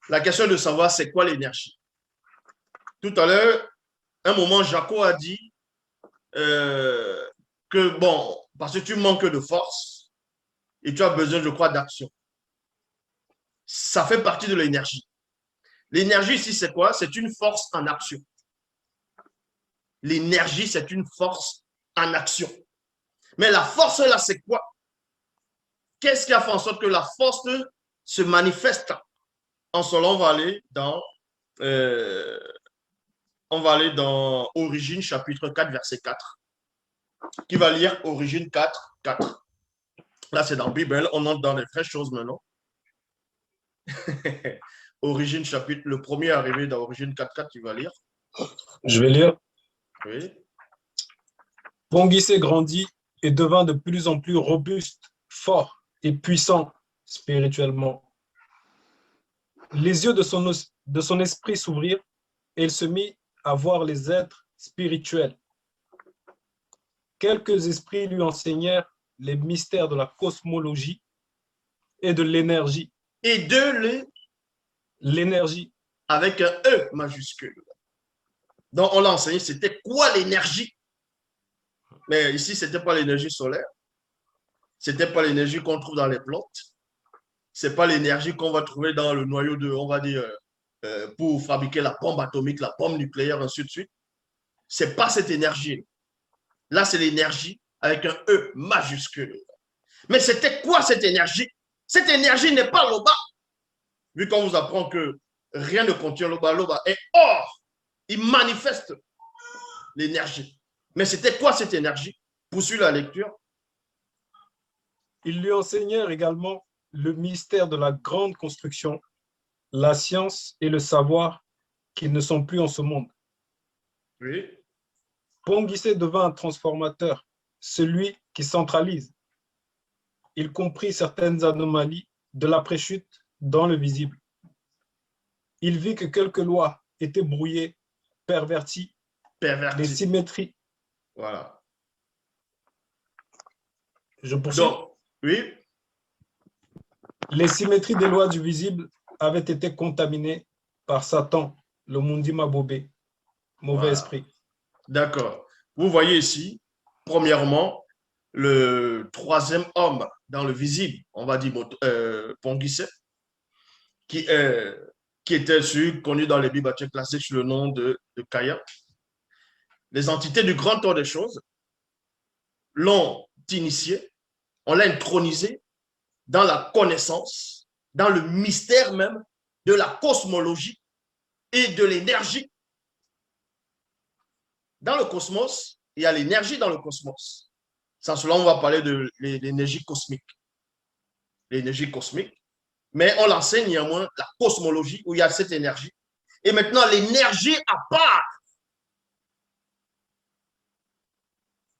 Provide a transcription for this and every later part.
La question de savoir c'est quoi l'énergie. Tout à l'heure, un moment, Jaco a dit que, bon, parce que tu manques de force et tu as besoin, je crois, d'action. Ça fait partie de l'énergie. L'énergie ici, c'est quoi? C'est une force en action. L'énergie, c'est une force en action. Mais la force, là, c'est quoi? Qu'est-ce qui a fait en sorte que la force se manifeste? En cela, euh, on va aller dans Origine, chapitre 4, verset 4. Qui va lire Origine 4, 4. Là, c'est dans la Bible. On entre dans les vraies choses maintenant. Origine, chapitre, le premier arrivé dans Origine 4, 4, tu vas lire. Je vais lire. Oui. Ponguissé grandit et devint de plus en plus robuste, fort et puissant spirituellement. Les yeux de son esprit s'ouvrirent et il se mit à voir les êtres spirituels. Quelques esprits lui enseignèrent les mystères de la cosmologie et de l'énergie. Et de l'énergie. Avec un E majuscule. Donc, on l'a enseigné, c'était quoi l'énergie? Mais ici, ce n'était pas l'énergie solaire. Ce n'était pas l'énergie qu'on trouve dans les plantes. Ce n'est pas l'énergie qu'on va trouver dans le noyau de, on va dire, pour fabriquer la bombe atomique, la bombe nucléaire, ainsi de suite. Ce n'est pas cette énergie. Là, c'est l'énergie avec un E majuscule. Mais c'était quoi cette énergie? Cette énergie n'est pas l'Oba. Vu qu'on vous apprend que rien ne contient l'Oba, l'Oba est hors. Il manifeste l'énergie. Mais c'était quoi cette énergie? Poursuis la lecture. Ils lui enseignèrent également le mystère de la grande construction, la science et le savoir qui ne sont plus en ce monde. Oui. Ponguissé devint un transformateur, celui qui centralise. Il comprit certaines anomalies de l'après-chute dans le visible. Il vit que quelques lois étaient brouillées, perverties, les symétries. Voilà. Je poursuis. Donc, oui. Les symétries des lois du visible avaient été contaminées par Satan, le Mundima Bobé, mauvais esprit. D'accord. Vous voyez ici, premièrement, le troisième homme dans le visible, on va dire Ponguissé, qui était connu dans les Bibles classiques sous le nom de Kaya. Les entités du grand ordre des choses l'ont initié, on l'a intronisé dans la connaissance, dans le mystère même de la cosmologie et de l'énergie. Dans le cosmos, il y a l'énergie dans le cosmos. Sans cela, on va parler de l'énergie cosmique. L'énergie cosmique. Mais on l'enseigne néanmoins la cosmologie où il y a cette énergie. Et maintenant, l'énergie à part,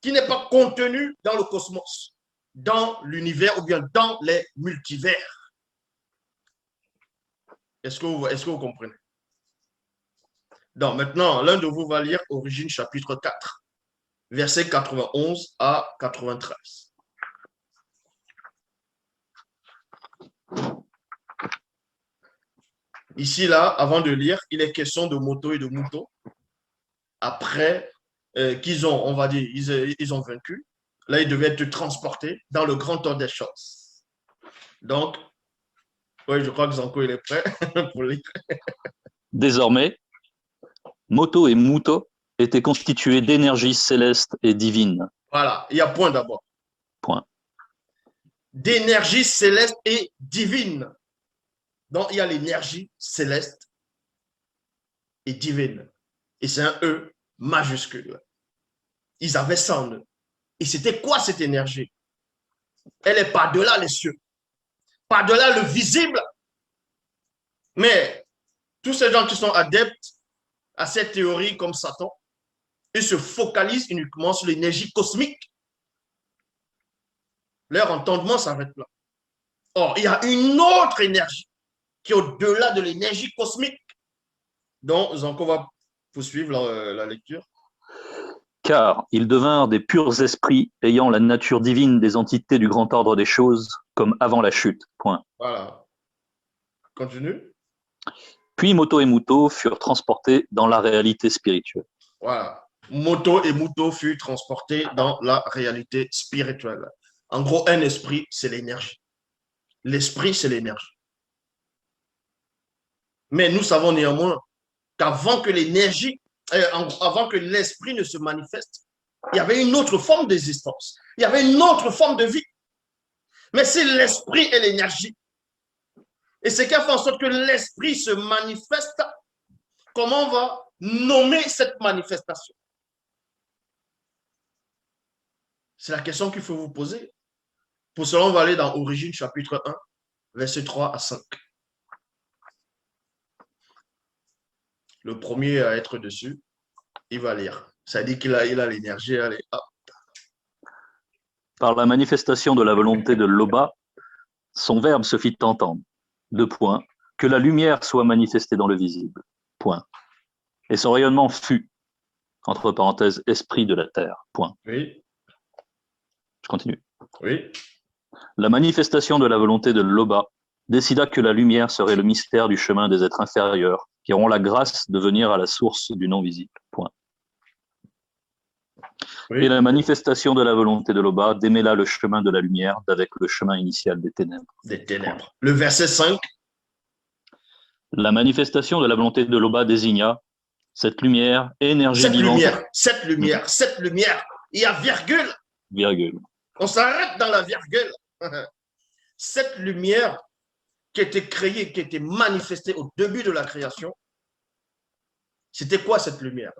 qui n'est pas contenue dans le cosmos, dans l'univers ou bien dans les multivers. Est-ce que vous comprenez? Donc, maintenant, l'un de vous va lire Origine chapitre 4, versets 91 à 93. Ici, là, avant de lire, il est question de moto et de mouton. Après qu'ils ont, on va dire, ils ont vaincu, là, ils devaient être transportés dans le grand ordre des choses. Donc, oui, je crois que Zanko, il est prêt pour lire. Désormais, Moto et Muto étaient constitués d'énergie céleste et divine. Voilà, il y a point d'abord. Point. D'énergie céleste et divine. Donc, il y a l'énergie céleste et divine. Et c'est un E majuscule. Ils avaient ça en eux. Et c'était quoi cette énergie? Elle est par-delà les cieux, par-delà le visible. Mais tous ces gens qui sont adeptes à cette théorie comme Satan, ils se focalisent uniquement sur l'énergie cosmique. Leur entendement s'arrête là. Or, il y a une autre énergie qui est au-delà de l'énergie cosmique. Donc, on va poursuivre la lecture. Car ils devinrent des purs esprits ayant la nature divine des entités du grand ordre des choses, comme avant la chute. Point. Voilà. Continue. Puis Moto et Muto furent transportés dans la réalité spirituelle. Voilà. Moto et Muto furent transportés dans la réalité spirituelle. En gros, un esprit, c'est l'énergie. L'esprit, c'est l'énergie. Mais nous savons néanmoins qu'avant que l'énergie, avant que l'esprit ne se manifeste, il y avait une autre forme d'existence. Il y avait une autre forme de vie. Mais c'est l'esprit et l'énergie. Et c'est qui a fait en sorte que l'esprit se manifeste. Comment on va nommer cette manifestation? C'est la question qu'il faut vous poser. Pour cela, on va aller dans Origine chapitre 1, versets 3 à 5. Le premier à être dessus, il va lire. Ça dit qu'il a l'énergie. Allez, hop. Par la manifestation de la volonté de Loba, son verbe se fit entendre. 2 points. Que la lumière soit manifestée dans le visible. Point. Et son rayonnement fut, entre parenthèses, esprit de la terre. Point. Oui. Je continue. Oui. La manifestation de la volonté de Loba décida que la lumière serait le mystère du chemin des êtres inférieurs qui auront la grâce de venir à la source du non-visible. Point. Oui. Et la manifestation de la volonté de Loba démêla le chemin de la lumière d'avec le chemin initial des ténèbres. Des ténèbres. Point. Le verset 5. La manifestation de la volonté de Loba désigna cette lumière, énergie vivante. Cette lumière. Il y a virgule. Virgule. On s'arrête dans la virgule. Cette lumière qui était créée, qui était manifestée au début de la création, c'était quoi cette lumière?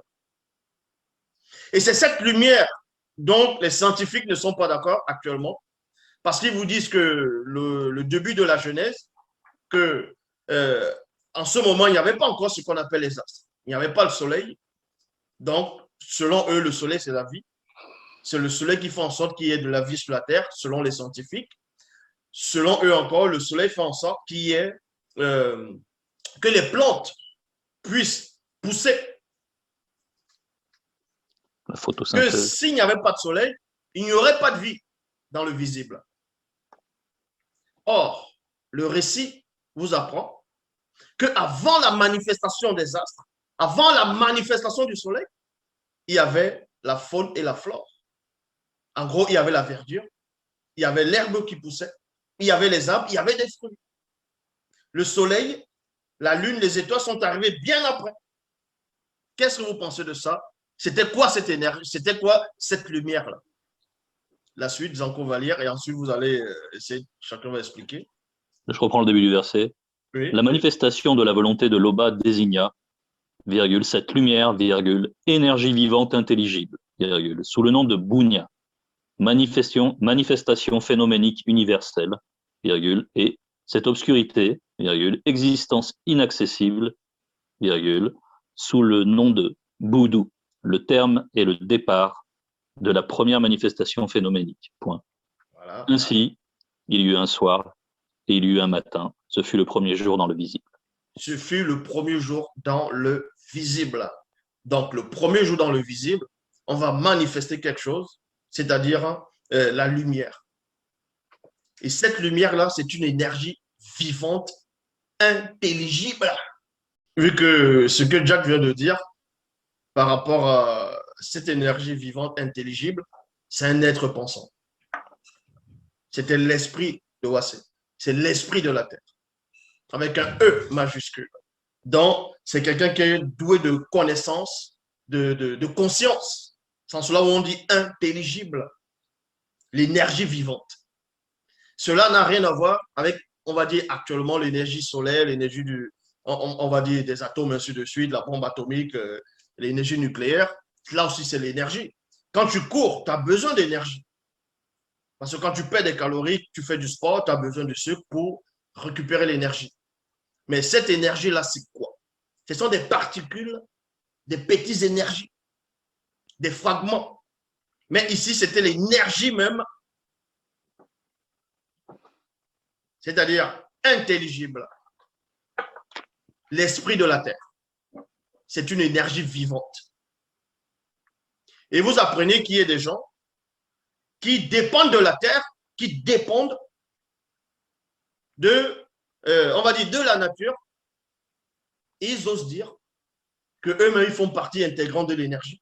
Et c'est cette lumière dont les scientifiques ne sont pas d'accord actuellement, parce qu'ils vous disent que le début de la Genèse, que en ce moment, il n'y avait pas encore ce qu'on appelle les astres. Il n'y avait pas le soleil. Donc, selon eux, le soleil, c'est la vie. C'est le soleil qui fait en sorte qu'il y ait de la vie sur la terre, selon les scientifiques. Selon eux encore, le soleil fait en sorte qu'il y ait que les plantes puissent pousser. La photosynthèse. Que s'il n'y avait pas de soleil, il n'y aurait pas de vie dans le visible. Or, le récit vous apprend qu'avant la manifestation des astres, avant la manifestation du soleil, il y avait la faune et la flore. En gros, il y avait la verdure, il y avait l'herbe qui poussait, il y avait les arbres, il y avait des fruits. Le soleil, la lune, les étoiles sont arrivés bien après. Qu'est-ce que vous pensez de ça? C'était quoi cette énergie? C'était quoi cette lumière-là? La suite, Zanko va lire et ensuite vous allez essayer, chacun va expliquer. Je reprends le début du verset. Oui. La manifestation de la volonté de Loba désigna, virgule, cette lumière, virgule, énergie vivante intelligible, virgule, sous le nom de Bunya, manifestation phénoménique universelle, virgule, et cette obscurité, virgule, existence inaccessible, virgule, sous le nom de Boudou. Le terme est le départ de la première manifestation phénoménique. Point. Voilà. Ainsi, il y eut un soir et il y eut un matin. Ce fut le premier jour dans le visible. Ce fut le premier jour dans le visible. Donc, le premier jour dans le visible, on va manifester quelque chose, c'est-à-dire la lumière. Et cette lumière-là, c'est une énergie vivante, intelligible. Vu que ce que Jack vient de dire, par rapport à cette énergie vivante, intelligible, c'est un être pensant. C'était l'esprit de Wassé. C'est l'esprit de la terre. Avec un E majuscule. Donc, c'est quelqu'un qui est doué de connaissance, de conscience. C'est en cela où on dit intelligible. L'énergie vivante. Cela n'a rien à voir avec, on va dire actuellement, l'énergie solaire, l'énergie on va dire des atomes, ainsi de suite, la bombe atomique, l'énergie nucléaire. Là aussi, c'est l'énergie. Quand tu cours, tu as besoin d'énergie. Parce que quand tu perds des calories, tu fais du sport, tu as besoin de sucre pour récupérer l'énergie. Mais cette énergie-là, c'est quoi? Ce sont des particules, des petites énergies, des fragments. Mais ici, c'était l'énergie même, c'est-à-dire intelligible. L'esprit de la terre. C'est une énergie vivante. Et vous apprenez qu'il y a des gens qui dépendent de la terre, qui dépendent de, on va dire, de la nature, Et ils osent dire qu'eux-mêmes, ils font partie intégrante de l'énergie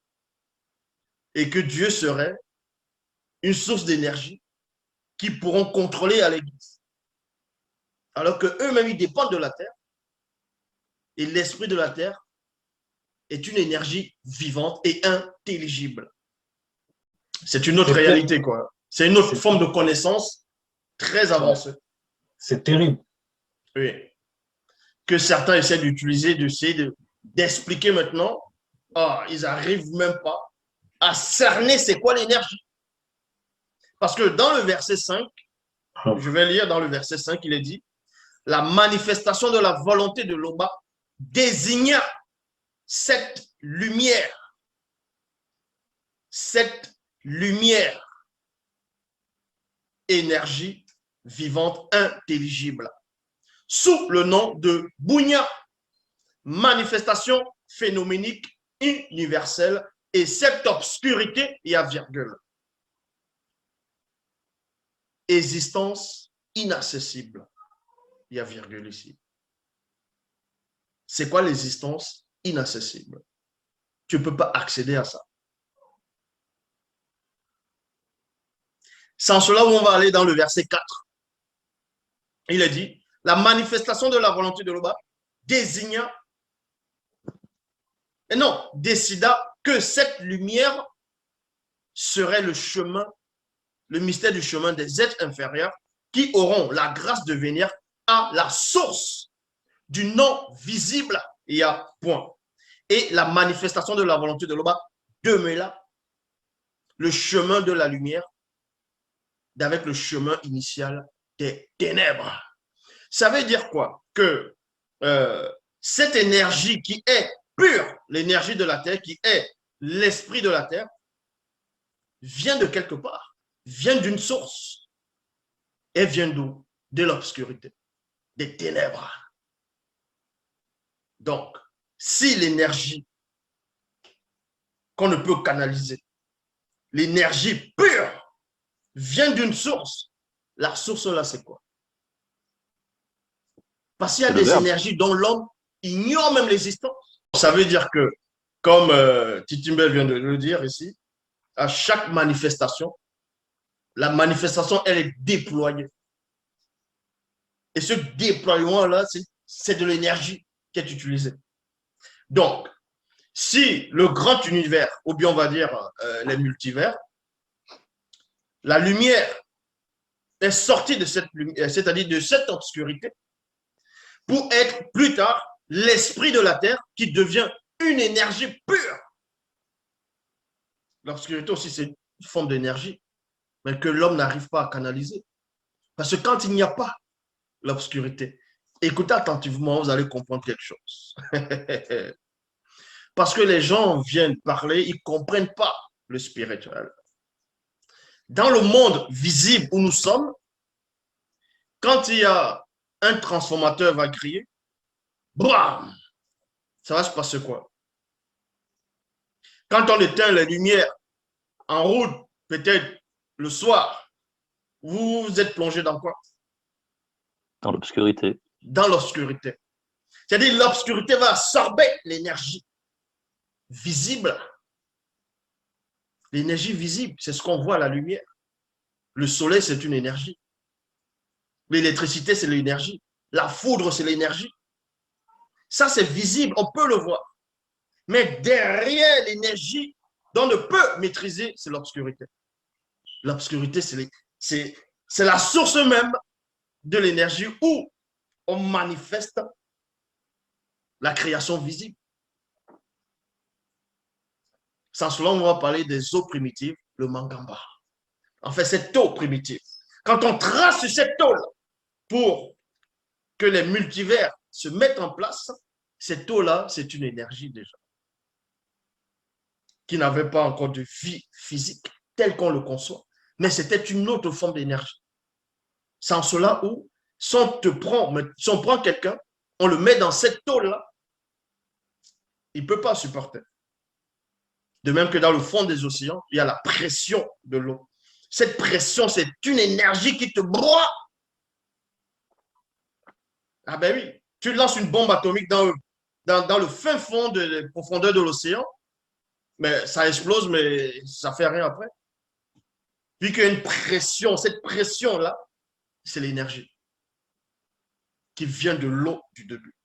et que Dieu serait une source d'énergie qu'ils pourront contrôler à l'Église. Alors qu'eux-mêmes, ils dépendent de la terre et l'esprit de la terre est une énergie vivante et intelligible. C'est une autre réalité, quoi. C'est une autre forme de connaissance très avancée. C'est terrible. Oui. Que certains essaient d'utiliser, d'expliquer maintenant. Ah, ils n'arrivent même pas à cerner c'est quoi l'énergie. Parce que dans le verset 5, je vais lire dans le verset 5, il est dit, la manifestation de la volonté de l'Oba désigna cette lumière, énergie vivante intelligible, sous le nom de Bunya, manifestation phénoménique universelle, et cette obscurité, il y a virgule, existence inaccessible, il y a virgule ici. C'est quoi l'existence inaccessible? Tu ne peux pas accéder à ça. C'est en cela où on va aller dans le verset 4. Il est dit, la manifestation de la volonté de l'Oba désigna, et non, décida que cette lumière serait le chemin, le mystère du chemin des êtres inférieurs qui auront la grâce de venir à la source du non visible, il y a point. Et la manifestation de la volonté de l'Oba demeura le chemin de la lumière d'avec le chemin initial des ténèbres. Ça veut dire quoi? Que cette énergie qui est pure, l'énergie de la terre, qui est l'esprit de la terre, vient de quelque part, vient d'une source. Elle vient d'où? De l'obscurité, des ténèbres. Donc, si l'énergie qu'on ne peut canaliser, l'énergie pure, vient d'une source, la source là, c'est quoi? Parce qu'il y a des énergies dont l'homme ignore même l'existence. Ça veut dire que, comme Titimbel vient de le dire ici, à chaque manifestation, la manifestation, elle est déployée. Et ce déploiement-là, c'est de l'énergie qui est utilisée. Donc, si le grand univers, ou bien on va dire les multivers, la lumière est sortie de cette lumière, c'est-à-dire de cette obscurité, pour être plus tard l'esprit de la terre qui devient une énergie pure. L'obscurité aussi, c'est une forme d'énergie, mais que l'homme n'arrive pas à canaliser. Parce que quand il n'y a pas l'obscurité, écoutez attentivement, vous allez comprendre quelque chose. Parce que les gens viennent parler, ils ne comprennent pas le spirituel. Dans le monde visible où nous sommes, quand il y a un transformateur va crier, bam, ça va se passer quoi? Quand on éteint les lumières en route, peut-être le soir, vous êtes plongé dans quoi? Dans l'obscurité. Dans l'obscurité. C'est-à-dire l'obscurité va absorber l'énergie visible. L'énergie visible, c'est ce qu'on voit à la lumière. Le soleil, c'est une énergie. L'électricité, c'est l'énergie. La foudre, c'est l'énergie. Ça, c'est visible, on peut le voir. Mais derrière l'énergie dont on ne peut maîtriser, c'est l'obscurité. L'obscurité, c'est la source même de l'énergie où on manifeste la création visible. Sans cela, on va parler des eaux primitives, le Mangamba. En fait, cette eau primitive. Quand on trace cette eau pour que les multivers se mettent en place, cette eau-là, c'est une énergie déjà, qui n'avait pas encore de vie physique telle qu'on le conçoit. Mais c'était une autre forme d'énergie. C'est en cela où, si on prend quelqu'un, on le met dans cette eau-là, il ne peut pas supporter. De même que dans le fond des océans, il y a la pression de l'eau. Cette pression, c'est une énergie qui te broie. Ah ben oui, tu lances une bombe atomique dans eux. dans le fin fond des profondeurs de l'océan, mais ça explose, mais ça ne fait rien après. Vu qu'il y a une pression, cette pression-là, c'est l'énergie qui vient de l'eau du début.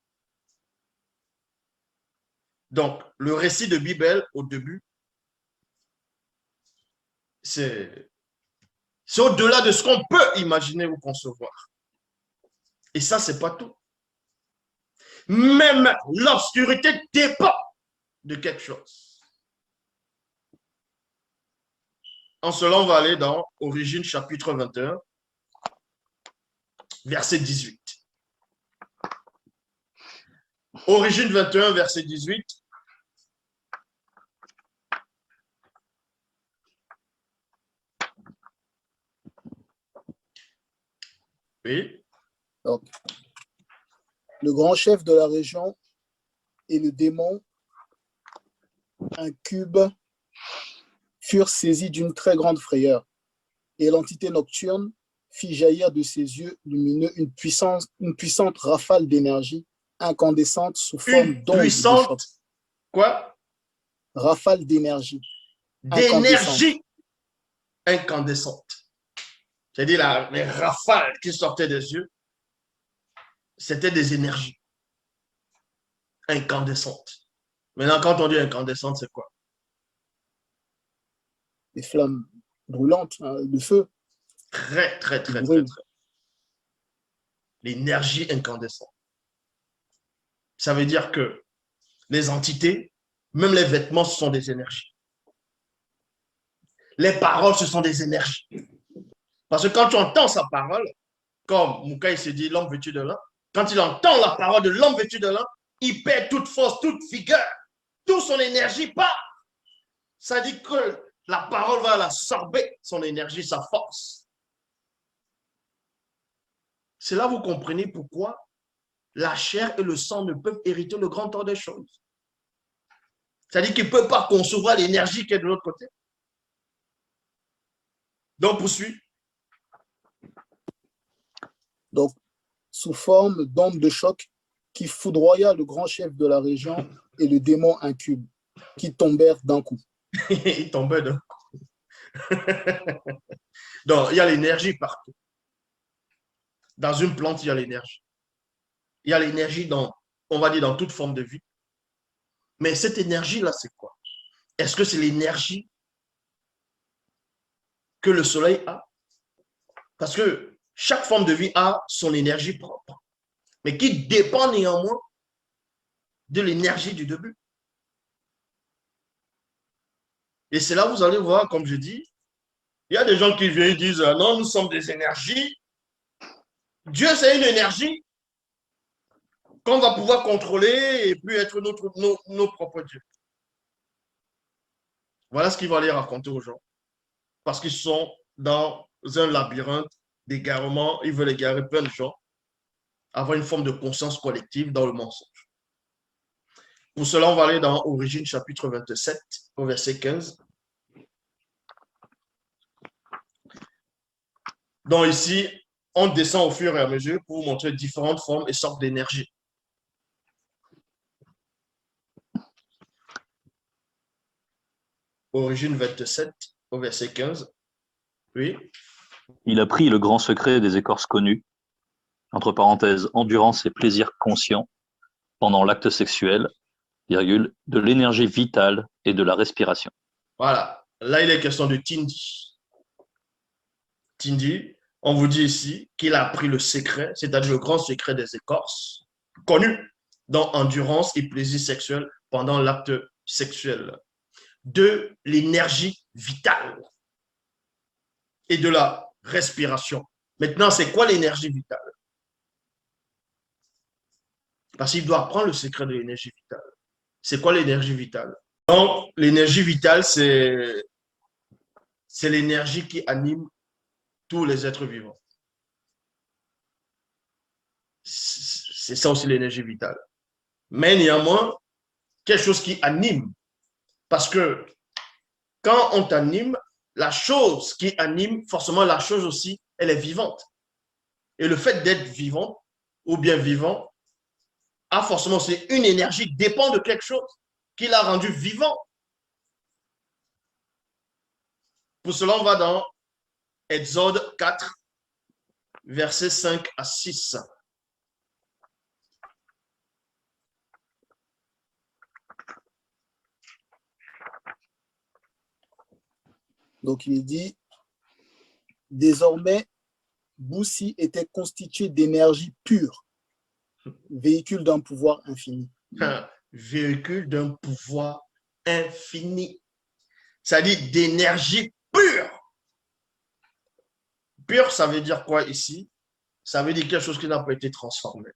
Donc, le récit de Bible au début, c'est au-delà de ce qu'on peut imaginer ou concevoir. Et ça, ce n'est pas tout. Même l'obscurité dépend de quelque chose. En cela, on va aller dans Origine chapitre 21, verset 18. Origine 21, verset 18. Oui. Donc, le grand chef de la région et le démon incube furent saisis d'une très grande frayeur, et l'entité nocturne fit jaillir de ses yeux lumineux une puissante rafale d'énergie incandescente sous forme d'onde de choc. Quoi? Rafale d'énergie. D'énergie incandescente. C'est-à-dire les rafales qui sortaient des yeux, c'était des énergies incandescentes. Maintenant, quand on dit incandescente, c'est quoi? Des flammes brûlantes, hein, de feu. Très. L'énergie incandescente. Ça veut dire que les entités, même les vêtements, ce sont des énergies. Les paroles, ce sont des énergies. Parce que quand tu entends sa parole, comme Moukaï se dit, l'homme vêtu de lin, quand il entend la parole de l'homme vêtu de lin, il perd toute force, toute vigueur, toute son énergie part. Ça dit que la parole va l'absorber, son énergie, sa force. C'est là que vous comprenez pourquoi la chair et le sang ne peuvent hériter le grand ordre des choses. C'est-à-dire qu'ils ne peuvent pas concevoir l'énergie qui est de l'autre côté. Donc, poursuis. Donc, sous forme d'onde de choc qui foudroya le grand chef de la région et le démon incube, qui tombèrent d'un coup. Ils tombaient d'un coup. Donc, il y a l'énergie partout. Dans une plante, il y a l'énergie. Il y a l'énergie dans, on va dire, dans toute forme de vie. Mais cette énergie-là, c'est quoi? Est-ce que c'est l'énergie que le soleil a? Parce que chaque forme de vie a son énergie propre, mais qui dépend néanmoins de l'énergie du début. Et c'est là où vous allez voir, comme je dis, il y a des gens qui viennent et disent, non, nous sommes des énergies. Dieu, c'est une énergie qu'on va pouvoir contrôler et puis être nos propres dieux. Voilà ce qu'ils vont aller raconter aux gens. Parce qu'ils sont dans un labyrinthe d'égarement, ils veulent égarer plein de gens, avoir une forme de conscience collective dans le mensonge. Pour cela, on va aller dans Origine chapitre 27, au verset 15. Donc ici, on descend au fur et à mesure pour vous montrer différentes formes et sortes d'énergie. Origine 27, au verset 15. Oui. Il apprit le grand secret des écorces connues, entre parenthèses, endurance et plaisir conscient, pendant l'acte sexuel, virgule, de l'énergie vitale et de la respiration. Voilà. Là, il est question de Tindi. Tindi, on vous dit ici qu'il a appris le secret, c'est-à-dire le grand secret des écorces, connu dans endurance et plaisir sexuel pendant l'acte sexuel, de l'énergie vitale et de la respiration. Maintenant, c'est quoi l'énergie vitale? Parce qu'il doit apprendre le secret de l'énergie vitale. C'est quoi l'énergie vitale? Donc, l'énergie vitale, c'est l'énergie qui anime tous les êtres vivants. C'est ça aussi l'énergie vitale. Mais néanmoins, quelque chose qui anime. Parce que quand on t'anime, la chose qui anime, forcément la chose aussi, elle est vivante. Et le fait d'être vivant ou bien vivant a forcément, c'est une énergie, dépend de quelque chose qui l'a rendu vivant. Pour cela, on va dans Exode 4, versets 5 à 6. Donc, il dit, désormais, Boussi était constitué d'énergie pure, véhicule d'un pouvoir infini. Un véhicule d'un pouvoir infini. Ça dit d'énergie pure. Pure, ça veut dire quoi ici? Ça veut dire quelque chose qui n'a pas été transformé.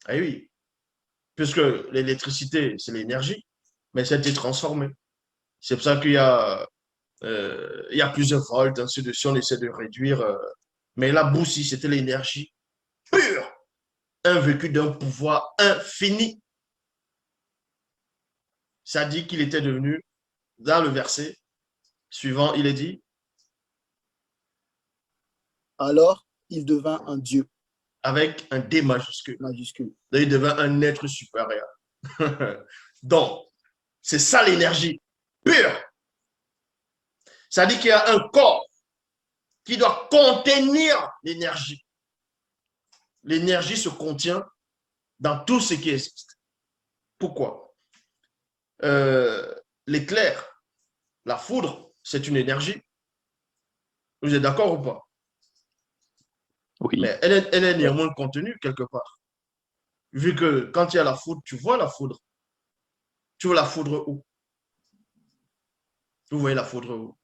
Eh oui, puisque l'électricité, c'est l'énergie, mais ça a été transformé. C'est pour ça qu'il y a plusieurs volts, ainsi de suite, on essaie de réduire. Mais la Boussi, c'était l'énergie pure, un véhicule d'un pouvoir infini. Ça dit qu'il était devenu, dans le verset suivant, il est dit, alors il devint un Dieu. Avec un D majuscule. Majuscule. Donc, il devint un être supérieur. Donc, c'est ça l'énergie pure. Ça dit qu'il y a un corps qui doit contenir l'énergie. L'énergie se contient dans tout ce qui existe. Pourquoi? L'éclair, la foudre, c'est une énergie. Vous êtes d'accord ou pas? Oui. Mais elle est néanmoins contenue quelque part. Vu que quand il y a la foudre, tu vois la foudre. Tu vois la foudre où? Vous voyez la foudre où?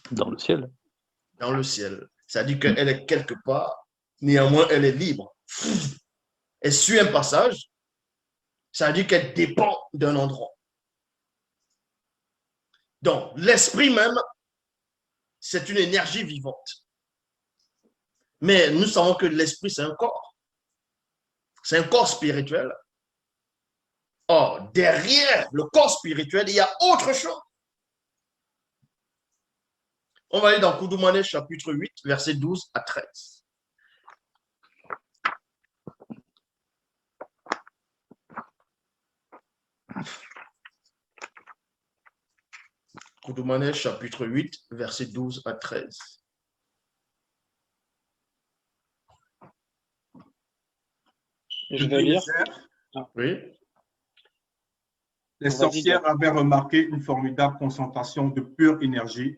Dans le ciel. Dans le ciel. Ça dit qu'elle est quelque part, néanmoins elle est libre. Elle suit un passage, ça dit qu'elle dépend d'un endroit. Donc, l'esprit même, c'est une énergie vivante. Mais nous savons que l'esprit, c'est un corps. C'est un corps spirituel. Or, derrière le corps spirituel, il y a autre chose. On va aller dans Koudoumane, chapitre 8, versets 12 à 13. Koudoumane, chapitre 8, versets 12 à 13. Je vais lire. Oui. Les sorcières avaient remarqué une formidable concentration de pure énergie,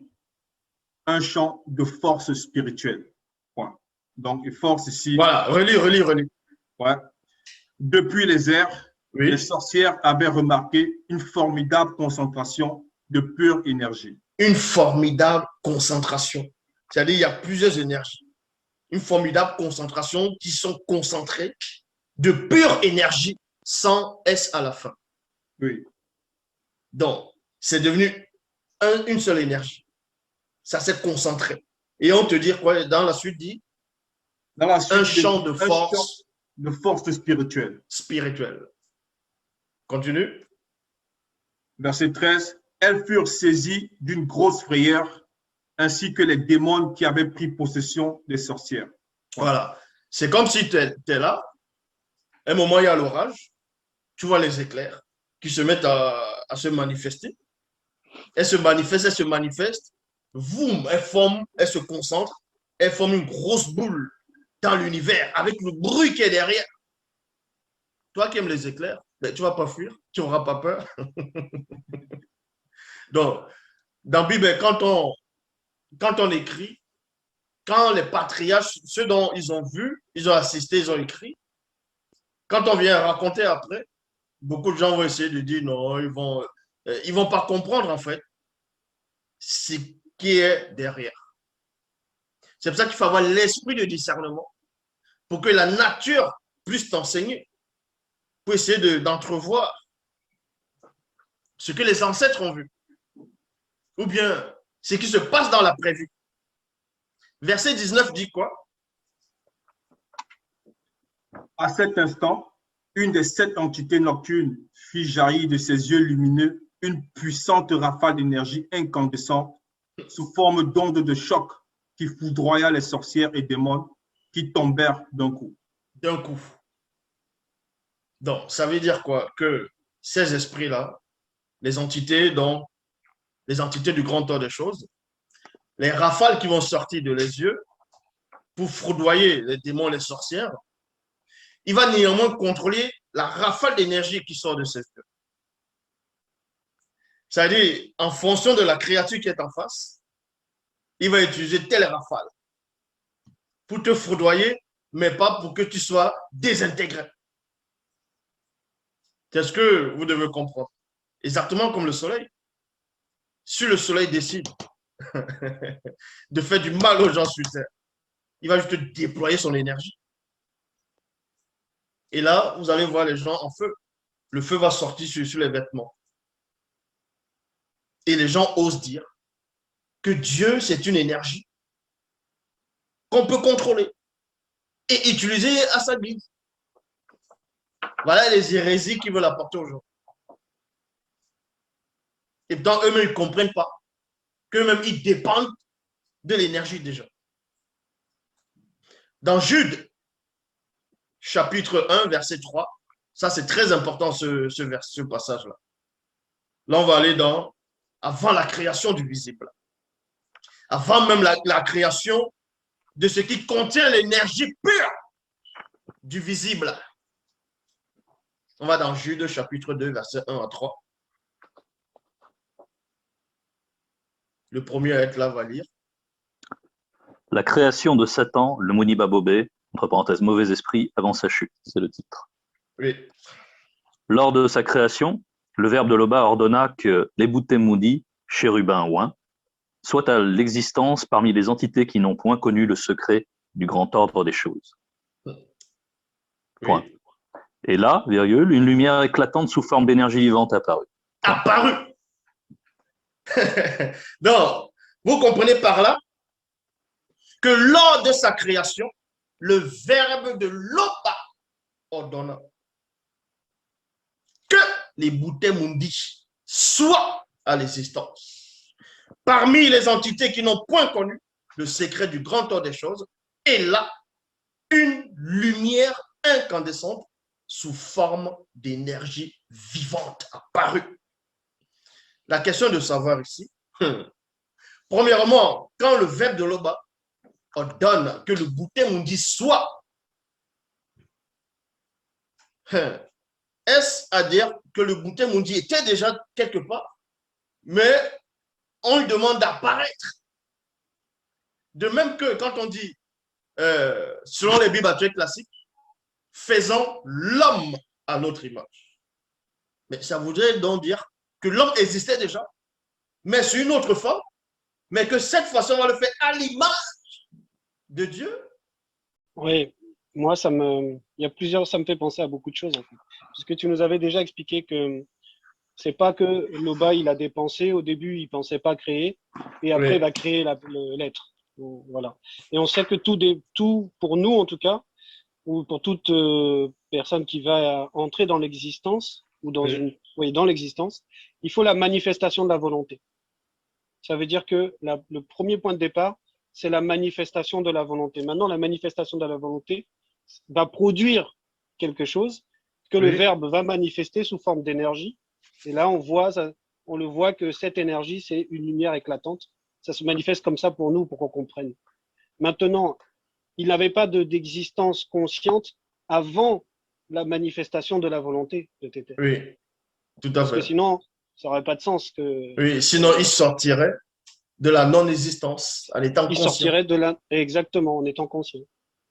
un champ de force spirituelle. Point. Donc, force ici. Voilà, relis. Ouais. Depuis les airs, oui. Les sorcières avaient remarqué une formidable concentration de pure énergie. Une formidable concentration. C'est-à-dire qu'il y a plusieurs énergies. Une formidable concentration qui sont concentrées de pure énergie sans S à la fin. Oui. Donc, c'est devenu une seule énergie. Ça s'est concentré. Et on te dit quoi? Dans la suite, dit Dans la suite, un champ de force. De force spirituelle. Spirituelle. Continue. Verset 13. Elles furent saisies d'une grosse frayeur, ainsi que les démons qui avaient pris possession des sorcières. Voilà. C'est comme si tu es là. À un moment, il y a l'orage. Tu vois les éclairs qui se mettent à se manifester. Elles se manifestent. Voum, elles se concentrent. Elles forment une grosse boule dans l'univers avec le bruit qui est derrière. Toi qui aimes les éclairs, ben, tu ne vas pas fuir. Tu n'auras pas peur. Donc, dans la Bible, quand on écrit, quand les patriarches, ceux dont ils ont vu, ils ont assisté, ils ont écrit, quand on vient raconter après, beaucoup de gens vont essayer de dire non, ils vont pas comprendre en fait ce qui est derrière. C'est pour ça qu'il faut avoir l'esprit de discernement pour que la nature puisse t'enseigner, pour essayer d'entrevoir ce que les ancêtres ont vu ou bien ce qui se passe dans la prévue. Verset 19 dit quoi? À cet instant, une des 7 entités nocturnes fit jaillir de ses yeux lumineux une puissante rafale d'énergie incandescente sous forme d'ondes de choc qui foudroya les sorcières et démons qui tombèrent d'un coup. d'un coup. Donc, ça veut dire quoi? Que ces esprits-là, les entités du grand ordre des choses, les rafales qui vont sortir de les yeux pour foudroyer les démons, les sorcières, il va néanmoins contrôler la rafale d'énergie qui sort de ses yeux. C'est-à-dire, en fonction de la créature qui est en face, il va utiliser telle rafale pour te foudroyer, mais pas pour que tu sois désintégré. C'est ce que vous devez comprendre. Exactement comme le soleil. Si le soleil décide de faire du mal aux gens sur Terre, il va juste déployer son énergie. Et là, vous allez voir les gens en feu. Le feu va sortir sur les vêtements. Et les gens osent dire que Dieu, c'est une énergie qu'on peut contrôler et utiliser à sa guise. Voilà les hérésies qu'ils veulent apporter aux gens. Et pourtant, eux-mêmes, ils ne comprennent pas qu'eux-mêmes, ils dépendent de l'énergie des gens. Dans Jude, chapitre 1, verset 3, ça c'est très important ce passage-là. Là, on va aller avant la création du visible. Avant même la création de ce qui contient l'énergie pure du visible. On va dans Jude, chapitre 2, verset 1 à 3. Le premier à être là va lire. La création de Satan, le Mounibabobé, entre parenthèses, mauvais esprit, avant sa chute, c'est le titre. Oui. Lors de sa création, le Verbe de Loba ordonna que l'Eboutemoudi, chérubin ouin, soit à l'existence parmi les entités qui n'ont point connu le secret du grand ordre des choses. Point. Oui. Et là, virgule, une lumière éclatante sous forme d'énergie vivante apparut. Apparut. Donc, vous comprenez par là que lors de sa création, le Verbe de Loba ordonna que les Boutemundi soient à l'existence parmi les entités qui n'ont point connu le secret du grand ordre des choses, et là, une lumière incandescente sous forme d'énergie vivante apparue. La question de savoir ici, premièrement, quand le Verbe de Loba ordonne que le Boutemundi soit, est-ce à dire que le Boutemundi était déjà quelque part, mais on lui demande d'apparaître? De même que quand on dit, selon les Bibles classiques, faisons l'homme à notre image. Mais ça voudrait donc dire que l'homme existait déjà, mais sur une autre forme, mais que cette fois-ci, on va le faire à l'image de Dieu. Oui, moi, ça me fait penser à beaucoup de choses, en fait. Parce que tu nous avais déjà expliqué que c'est pas que Loba, il a des pensées. Au début, il pensait pas créer, et après, Oui. il va créer l'être. Voilà. Et on sait que tout, pour nous, en tout cas, ou pour toute personne qui va entrer dans l'existence, ou dans dans l'existence, il faut la manifestation de la volonté. Ça veut dire que le premier point de départ, c'est la manifestation de la volonté. Maintenant, la manifestation de la volonté va produire quelque chose que le Verbe va manifester sous forme d'énergie. Et là, on le voit que cette énergie, c'est une lumière éclatante. Ça se manifeste comme ça pour nous, pour qu'on comprenne. Maintenant, il n'avait pas d'existence consciente avant la manifestation de la volonté de Tété. Oui, tout à Parce fait. que sinon, ça n'aurait pas de sens. Oui, sinon, il sortirait de la non-existence en étant conscient. Il sortirait exactement, en étant conscient.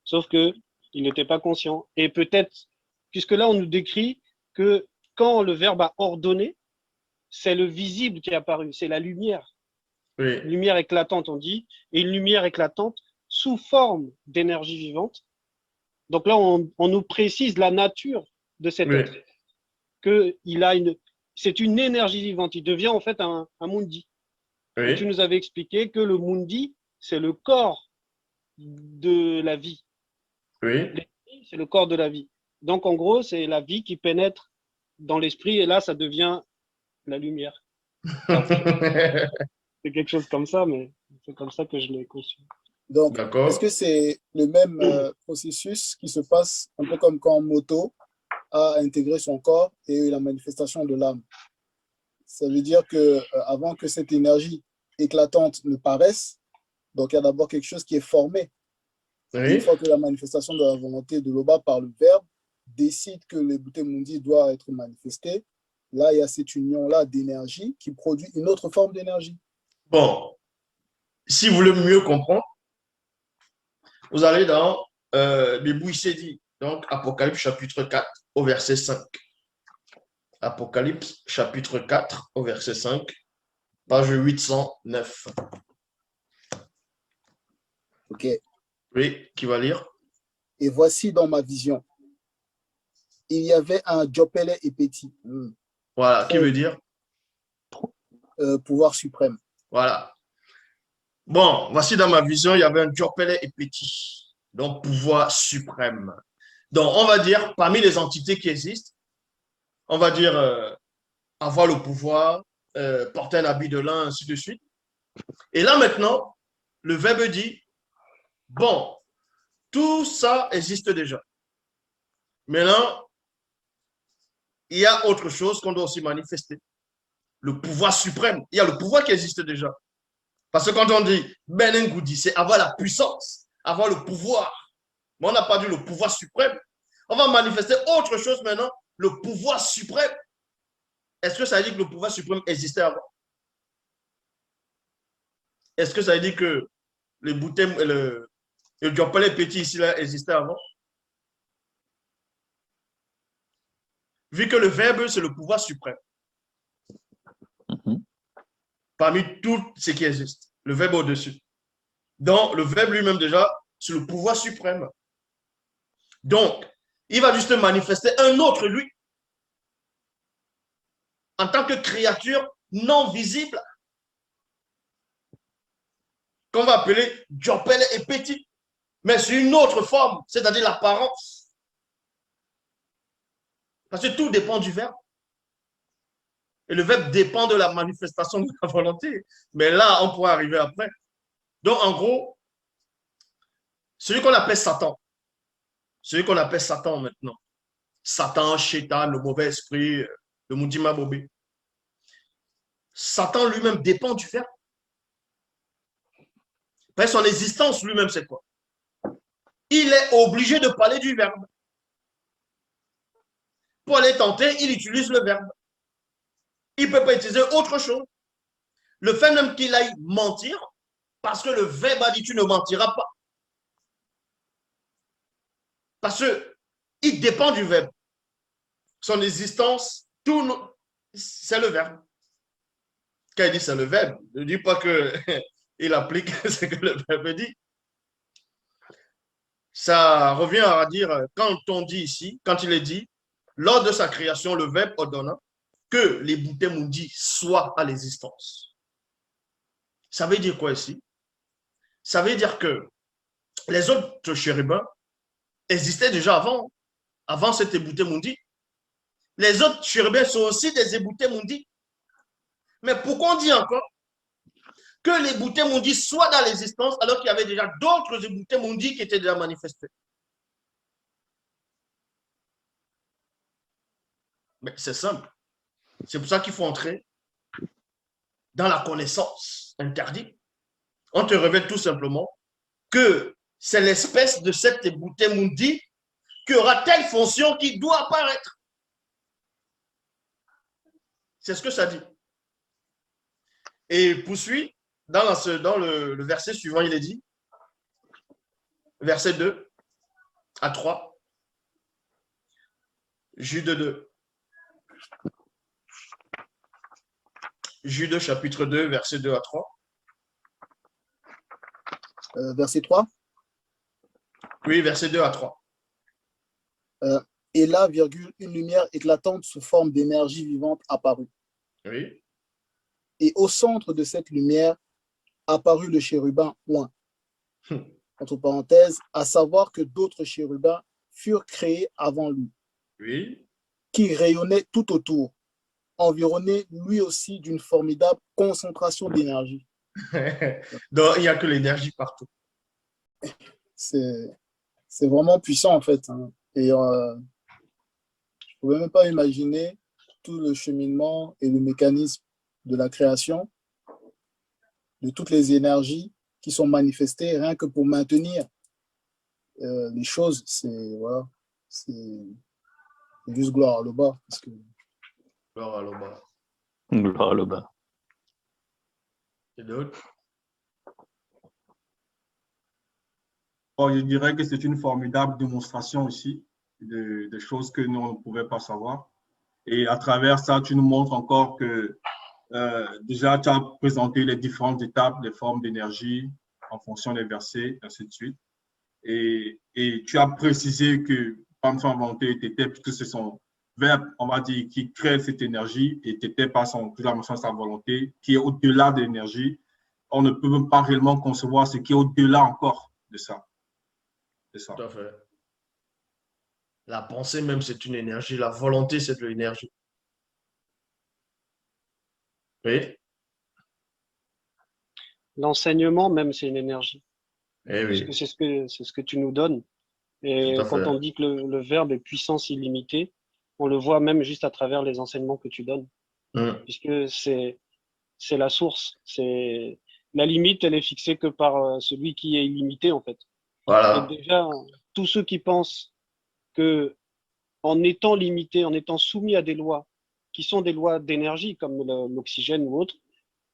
Sauf que il n'était pas conscient. Et peut-être, puisque là, on nous décrit que quand le Verbe a ordonné, c'est le visible qui est apparu, c'est la lumière. Oui. Lumière éclatante, on dit, et une lumière éclatante sous forme d'énergie vivante. Donc là, on nous précise la nature de cet être. C'est une énergie vivante. Il devient en fait un mundi. Oui. Et tu nous avais expliqué que le mundi, c'est le corps de la vie. Oui. L'esprit, c'est le corps de la vie. Donc, en gros, c'est la vie qui pénètre dans l'esprit et là, ça devient la lumière. C'est quelque chose comme ça, mais c'est comme ça que je l'ai conçu. Donc, D'accord. est-ce que c'est le même processus qui se passe un peu comme quand Moto a intégré son corps et eu la manifestation de l'âme? Ça veut dire que avant que cette énergie éclatante ne paraisse, donc il y a d'abord quelque chose qui est formé. Et une Oui. fois que la manifestation de la volonté de l'Oba par le Verbe décide que le Boutemundi doit être manifesté, là, il y a cette union-là d'énergie qui produit une autre forme d'énergie. Bon, si vous voulez mieux comprendre, vous allez dans Bibou dit, donc Apocalypse chapitre 4 au verset 5. Apocalypse chapitre 4 au verset 5, page 809. Ok. Oui, qui va lire? Et voici dans ma vision, il y avait un Djopele et petit. Voilà, qui veut dire? Pouvoir suprême. Voilà. Bon, voici dans ma vision, il y avait un Djopele et petit, donc pouvoir suprême. Donc, on va dire, parmi les entités qui existent, on va dire avoir le pouvoir, porter un habit de lin, ainsi de suite. Et là maintenant, le verbe dit, bon, tout ça existe déjà. Maintenant, il y a autre chose qu'on doit aussi manifester. Le pouvoir suprême. Il y a le pouvoir qui existe déjà. Parce que quand on dit Benengoudi, c'est avoir la puissance, avoir le pouvoir. Mais on n'a pas dit le pouvoir suprême. On va manifester autre chose maintenant, le pouvoir suprême. Est-ce que ça veut dire que le pouvoir suprême existait avant? Est-ce que ça veut dire que les bouteilles, le Djopele petit ici là existait avant? Vu que le verbe, c'est le pouvoir suprême. Parmi tout ce qui existe, le verbe au-dessus. Donc, le verbe lui-même déjà, c'est le pouvoir suprême. Donc, il va juste manifester un autre lui en tant que créature non visible qu'on va appeler Djopele et petit, mais c'est une autre forme, c'est-à-dire l'apparence. Parce que tout dépend du verbe. Et le verbe dépend de la manifestation de la volonté. Mais là, on pourra arriver après. Donc, en gros, celui qu'on appelle Satan maintenant, Satan, Shaitan, le mauvais esprit, le Moudima Bobé, Satan lui-même dépend du verbe. Mais son existence lui-même, c'est quoi? Il est obligé de parler du verbe. Pour aller tenter, il utilise le verbe. Il ne peut pas utiliser autre chose. Le fait même qu'il aille mentir, parce que le verbe a dit tu ne mentiras pas. Parce qu'il dépend du verbe. Son existence, tout, c'est le verbe. Quand il dit c'est le verbe, ne dis pas qu'il applique ce que le verbe dit. Ça revient à dire, quand on dit ici, quand il est dit, lors de sa création, le verbe ordonna que les Boutemundi soient à l'existence. Ça veut dire quoi ici? Ça veut dire que les autres chérubins existaient déjà avant cet Boutemundi. Les autres chérubins sont aussi des Boutemundi. Mais pourquoi on dit encore que les Boutemundi soient dans l'existence alors qu'il y avait déjà d'autres Boutemundi qui étaient déjà manifestés? Mais c'est simple. C'est pour ça qu'il faut entrer dans la connaissance interdite. On te révèle tout simplement que c'est l'espèce de cette Boutemundi qui aura telle fonction qui doit apparaître. C'est ce que ça dit. Et poursuit, dans le verset suivant, il est dit, verset 2 à 3, Jude 2. Jude chapitre 2, verset 2 à 3. Verset 3. Oui, verset 2 à 3. Et là, virgule, une lumière éclatante sous forme d'énergie vivante apparut. Oui. Et au centre de cette lumière apparut le chérubin oint. Entre parenthèses, à savoir que d'autres chérubins furent créés avant lui, Oui. qui rayonnaient tout autour, environné lui aussi d'une formidable concentration d'énergie. Donc, il n'y a que l'énergie partout. c'est vraiment puissant, en fait, hein. Et je ne pouvais même pas imaginer tout le cheminement et le mécanisme de la création, de toutes les énergies qui sont manifestées rien que pour maintenir les choses. Voilà, c'est juste gloire à l'Oba. Parce que... Gloire à l'Oba. Gloire à l'Oba. Et d'autres? Bon, je dirais que c'est une formidable démonstration aussi de choses que nous ne pouvions pas savoir. Et à travers ça, tu nous montres encore que déjà, tu as présenté les différentes étapes, les formes d'énergie en fonction des versets, ainsi de suite. Et tu as précisé que Femme sans volonté était, puisque c'est son verbe, on va dire, qui crée cette énergie, et t'étais pas sa volonté, qui est au-delà de l'énergie. On ne peut même pas réellement concevoir ce qui est au-delà encore de ça. C'est ça. Tout à fait. La pensée même, c'est une énergie. La volonté, c'est de l'énergie. Oui. L'enseignement même, c'est une énergie. Eh Parce oui, que c'est ce que tu nous donnes. Et tout à quand fait. on dit que le verbe est puissance illimitée, on le voit même juste à travers les enseignements que tu donnes. Puisque c'est la source. C'est la limite, elle est fixée que par celui qui est illimité, en fait. Et Voilà. déjà, tous ceux qui pensent que en étant limité, en étant soumis à des lois qui sont des lois d'énergie, comme l'oxygène ou autre,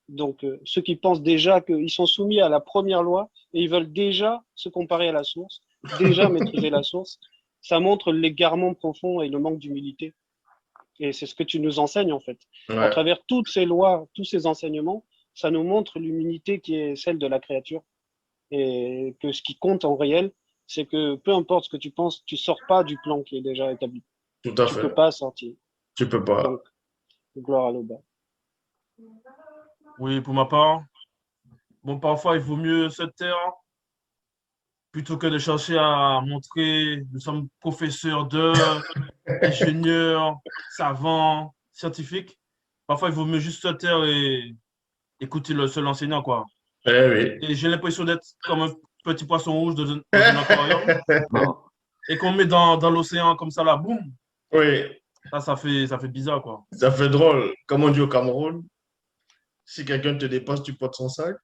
donc ceux qui pensent déjà qu'ils sont soumis à la première loi et ils veulent déjà se comparer à la source, déjà maîtriser la source, ça montre l'égarement profond et le manque d'humilité. Et c'est ce que tu nous enseignes, en fait. À Ouais, travers toutes ces lois, tous ces enseignements, ça nous montre l'humilité qui est celle de la créature. Et que ce qui compte en réel, c'est que peu importe ce que tu penses, tu sors pas du plan qui est déjà établi. tout à Tu peux fait. pas sortir. Tu peux pas. Donc, gloire à l'Oba. Oui, pour ma part, bon, parfois, il vaut mieux se taire plutôt que de chercher à montrer nous sommes professeurs ingénieurs, savants, scientifiques. Parfois, il vaut mieux juste se taire et écouter le seul enseignant, quoi. Eh oui. Et j'ai l'impression d'être comme un petit poisson rouge dans un aquarium Bon. et qu'on me met dans l'océan comme ça, là, boum, Oui, ça fait bizarre, quoi. ça fait drôle. Comme on dit au Cameroun, si quelqu'un te dépasse, tu portes son sac.